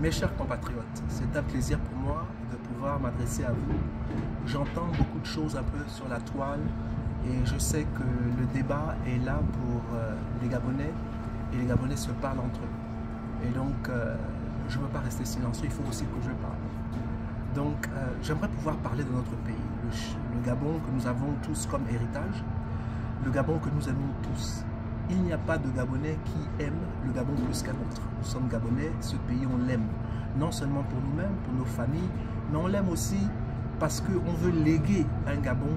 Mes chers compatriotes, c'est un plaisir pour moi de pouvoir m'adresser à vous. J'entends beaucoup de choses un peu sur la toile et je sais que le débat est là pour les Gabonais et les Gabonais se parlent entre eux. Et donc, je ne veux pas rester silencieux, il faut aussi que je parle. Donc, j'aimerais pouvoir parler de notre pays, le Gabon que nous avons tous comme héritage, le Gabon que nous aimons tous. Il n'y a pas de Gabonais qui aime le Gabon plus qu'un autre. Nous sommes Gabonais, ce pays on l'aime. Non seulement pour nous-mêmes, pour nos familles, mais on l'aime aussi parce qu'on veut léguer un Gabon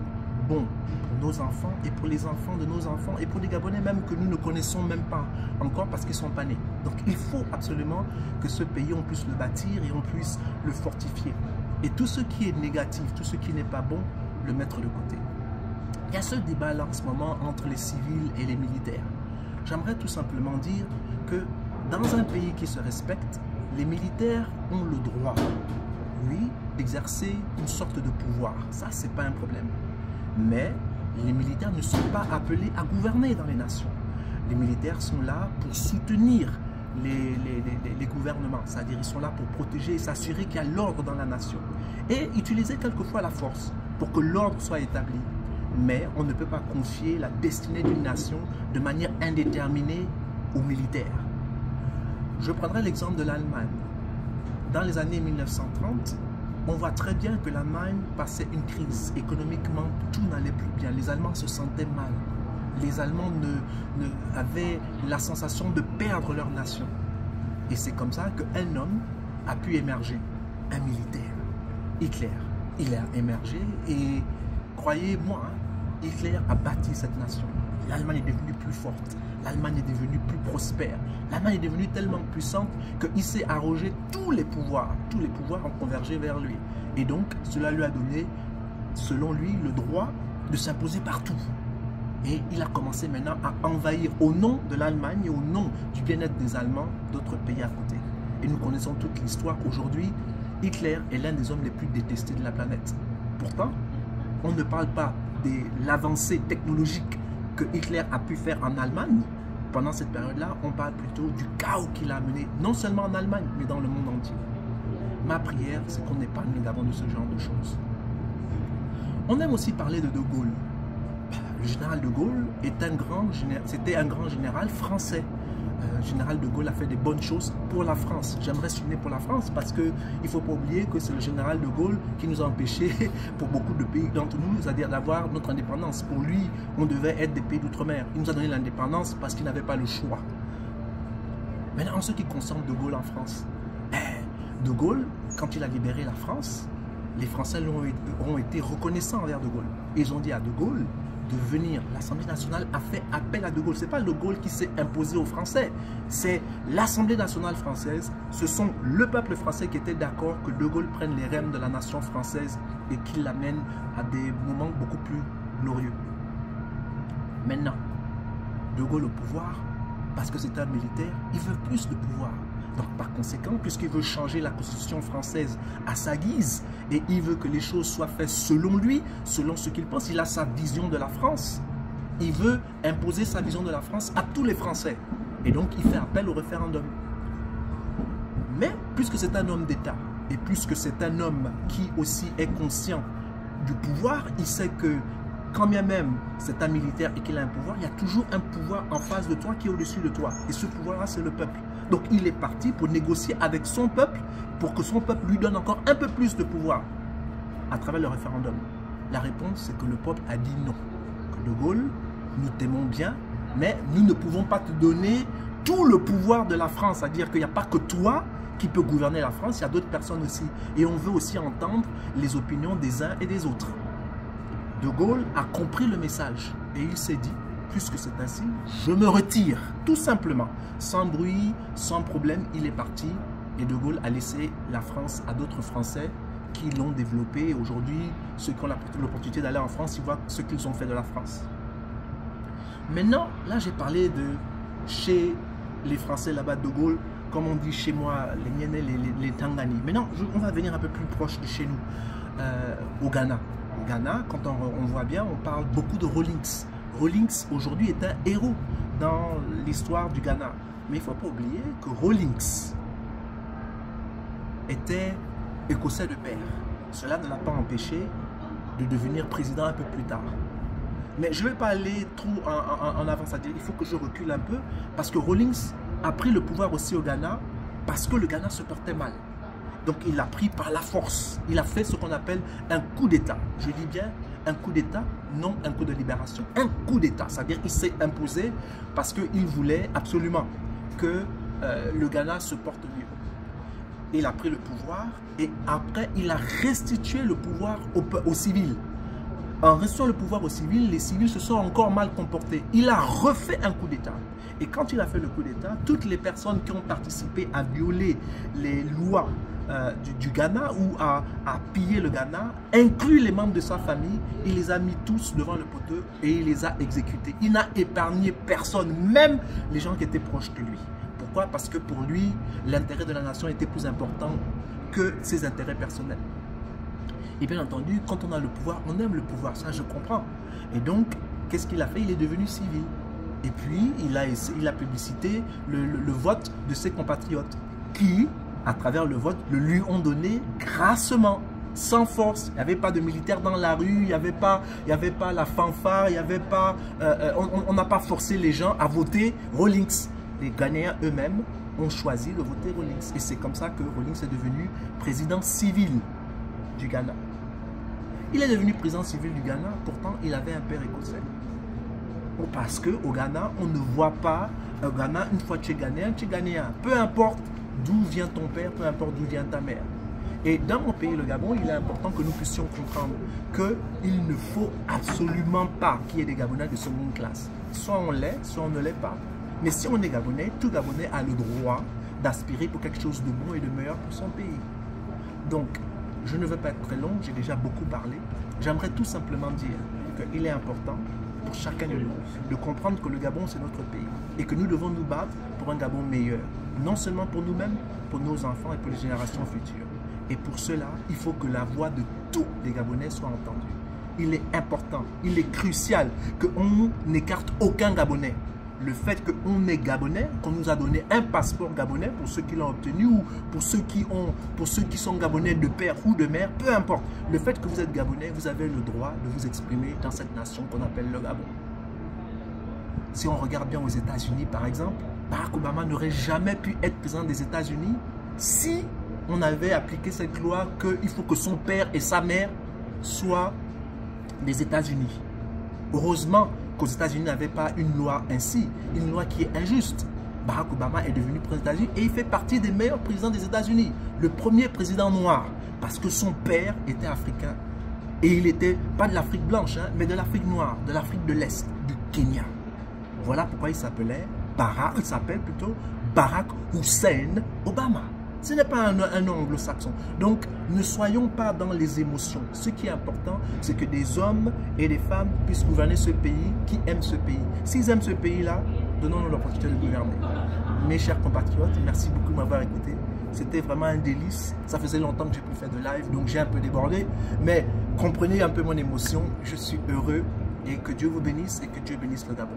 bon pour nos enfants et pour les enfants de nos enfants et pour des Gabonais même que nous ne connaissons même pas encore parce qu'ils ne sont pas nés. Donc il faut absolument que ce pays on puisse le bâtir et on puisse le fortifier. Et tout ce qui est négatif, tout ce qui n'est pas bon, le mettre de côté. Il y a ce débat-là en ce moment entre les civils et les militaires. J'aimerais tout simplement dire que dans un pays qui se respecte, les militaires ont le droit, oui, d'exercer une sorte de pouvoir. Ça, ce n'est pas un problème. Mais les militaires ne sont pas appelés à gouverner dans les nations. Les militaires sont là pour soutenir les gouvernements, c'est-à-dire ils sont là pour protéger et s'assurer qu'il y a l'ordre dans la nation. Et utiliser quelquefois la force pour que l'ordre soit établi. Mais on ne peut pas confier la destinée d'une nation de manière indéterminée aux militaires. Je prendrai l'exemple de l'Allemagne. Dans les années 1930, on voit très bien que l'Allemagne passait une crise. Économiquement, tout n'allait plus bien. Les Allemands se sentaient mal. Les Allemands avaient la sensation de perdre leur nation. Et c'est comme ça qu'un homme a pu émerger, un militaire, Hitler. Il a émergé et croyez-moi, Hitler a bâti cette nation. L'Allemagne est devenue plus forte. L'Allemagne est devenue plus prospère. L'Allemagne est devenue tellement puissante qu'il s'est arrogé tous les pouvoirs. Tous les pouvoirs ont convergé vers lui. Et donc, cela lui a donné, selon lui, le droit de s'imposer partout. Et il a commencé maintenant à envahir au nom de l'Allemagne et au nom du bien-être des Allemands d'autres pays à côté. Et nous connaissons toute l'histoire. Aujourd'hui, Hitler est l'un des hommes les plus détestés de la planète. Pourtant, on ne parle pas de l'avancée technologique que Hitler a pu faire en Allemagne. Pendant cette période-là, on parle plutôt du chaos qu'il a amené, non seulement en Allemagne, mais dans le monde entier. Ma prière, c'est qu'on n'épargne le Gabon de ce genre de choses. On aime aussi parler de De Gaulle. Le général de Gaulle c'était un grand général français. Le général de Gaulle a fait des bonnes choses pour la France. J'aimerais souligner pour la France parce qu'il ne faut pas oublier que c'est le général de Gaulle qui nous a empêchés, pour beaucoup de pays d'entre nous, c'est-à-dire d'avoir notre indépendance. Pour lui, on devait être des pays d'outre-mer. Il nous a donné l'indépendance parce qu'il n'avait pas le choix. Maintenant, en ce qui concerne de Gaulle en France, de Gaulle, quand il a libéré la France, les Français ont été reconnaissants envers de Gaulle. Ils ont dit à de Gaulle de venir. L'Assemblée nationale a fait appel à De Gaulle. Ce n'est pas De Gaulle qui s'est imposé aux Français. C'est l'Assemblée nationale française. Ce sont le peuple français qui était d'accord que De Gaulle prenne les rênes de la nation française et qu'il l'amène à des moments beaucoup plus glorieux. Maintenant, De Gaulle au pouvoir, parce que c'est un militaire, il veut plus de pouvoir. Donc par conséquent, puisqu'il veut changer la constitution française à sa guise et il veut que les choses soient faites selon lui, selon ce qu'il pense, il a sa vision de la France. Il veut imposer sa vision de la France à tous les Français. Et donc il fait appel au référendum. Mais puisque c'est un homme d'État et puisque c'est un homme qui aussi est conscient du pouvoir, il sait que quand bien même c'est un militaire et qu'il a un pouvoir, il y a toujours un pouvoir en face de toi qui est au-dessus de toi. Et ce pouvoir-là, c'est le peuple. Donc il est parti pour négocier avec son peuple pour que son peuple lui donne encore un peu plus de pouvoir à travers le référendum. La réponse, c'est que le peuple a dit non. Que De Gaulle, nous t'aimons bien, mais nous ne pouvons pas te donner tout le pouvoir de la France. C'est-à-dire qu'il n'y a pas que toi qui peux gouverner la France, il y a d'autres personnes aussi. Et on veut aussi entendre les opinions des uns et des autres. De Gaulle a compris le message et il s'est dit, puisque c'est ainsi, je me retire, tout simplement. Sans bruit, sans problème, il est parti et De Gaulle a laissé la France à d'autres Français qui l'ont développé. Aujourd'hui, ceux qui ont l'opportunité d'aller en France, ils voient ce qu'ils ont fait de la France. Maintenant, là j'ai parlé de chez les Français là-bas de Gaulle, comme on dit chez moi, les Mienais, les Tangani. Maintenant, on va venir un peu plus proche de chez nous, au Ghana. Au Ghana, quand on voit bien, on parle beaucoup de Rawlings. Rawlings, aujourd'hui, est un héros dans l'histoire du Ghana. Mais il ne faut pas oublier que Rawlings était écossais de père. Cela ne l'a pas empêché de devenir président un peu plus tard. Mais je ne vais pas aller trop en avant, c'est-à-dire il faut que je recule un peu parce que Rawlings a pris le pouvoir aussi au Ghana parce que le Ghana se portait mal. Donc il l'a pris par la force. Il a fait ce qu'on appelle un coup d'État. Je dis bien un coup d'État, non un coup de libération. Un coup d'État, c'est-à-dire qu'il s'est imposé parce qu'il voulait absolument que le Ghana se porte mieux. Il a pris le pouvoir et après il a restitué le pouvoir aux civils. En restituant le pouvoir aux civils, les civils se sont encore mal comportés. Il a refait un coup d'État. Et quand il a fait le coup d'État, toutes les personnes qui ont participé à violer les lois du Ghana ou à piller le Ghana, inclus les membres de sa famille, il les a mis tous devant le poteau et il les a exécutés. Il n'a épargné personne, même les gens qui étaient proches de lui. Pourquoi? Parce que pour lui, l'intérêt de la nation était plus important que ses intérêts personnels. Et bien entendu, quand on a le pouvoir, on aime le pouvoir, ça je comprends. Et donc, qu'est-ce qu'il a fait? Il est devenu civil. Et puis, il a publicité le vote de ses compatriotes qui, à travers le vote, le lui ont donné grassement, sans force. Il n'y avait pas de militaires dans la rue, il n'y avait pas la fanfare, il n'y avait pas, on n'a pas forcé les gens à voter Rawlings. Les Ghanéens eux-mêmes ont choisi de voter Rawlings. Et c'est comme ça que Rawlings est devenu président civil du Ghana. Il est devenu président civil du Ghana, pourtant il avait un père écossais. Parce qu'au Ghana, on ne voit pas, au Ghana, une fois tu es Ghanéen, tu es Ghanéen. Peu importe d'où vient ton père, peu importe d'où vient ta mère. Et dans mon pays, le Gabon, il est important que nous puissions comprendre qu'il ne faut absolument pas qu'il y ait des Gabonais de seconde classe. Soit on l'est, soit on ne l'est pas. Mais si on est Gabonais, tout Gabonais a le droit d'aspirer pour quelque chose de bon et de meilleur pour son pays. Donc, je ne veux pas être très long, j'ai déjà beaucoup parlé. J'aimerais tout simplement dire qu'il est important pour chacun de nous de comprendre que le Gabon, c'est notre pays et que nous devons nous battre pour un Gabon meilleur. Non seulement pour nous-mêmes, pour nos enfants et pour les générations futures. Et pour cela, il faut que la voix de tous les Gabonais soit entendue. Il est important, il est crucial qu'on n'écarte aucun Gabonais. Le fait qu'on est Gabonais, qu'on nous a donné un passeport gabonais pour ceux qui l'ont obtenu ou pour ceux qui sont Gabonais de père ou de mère, peu importe. Le fait que vous êtes Gabonais, vous avez le droit de vous exprimer dans cette nation qu'on appelle le Gabon. Si on regarde bien aux États-Unis, par exemple, Barack Obama n'aurait jamais pu être président des États-Unis si on avait appliqué cette loi qu'il faut que son père et sa mère soient des États-Unis. Heureusement qu'aux États-Unis n'avaient pas une loi ainsi, une loi qui est injuste. Barack Obama est devenu président des États-Unis et il fait partie des meilleurs présidents des États-Unis. Le premier président noir, parce que son père était africain. Et il n'était pas de l'Afrique blanche, hein, mais de l'Afrique noire, de l'Afrique de l'Est, du Kenya. Voilà pourquoi il s'appelle plutôt Barack Hussein Obama. Ce n'est pas un nom anglo-saxon. Donc, ne soyons pas dans les émotions. Ce qui est important, c'est que des hommes et des femmes puissent gouverner ce pays qui aiment ce pays. S'ils aiment ce pays-là, donnons-nous l'opportunité de gouverner. Mes chers compatriotes, merci beaucoup de m'avoir écouté. C'était vraiment un délice. Ça faisait longtemps que j'ai pu faire de live, donc j'ai un peu débordé. Mais comprenez un peu mon émotion. Je suis heureux et que Dieu vous bénisse et que Dieu bénisse le Gabon.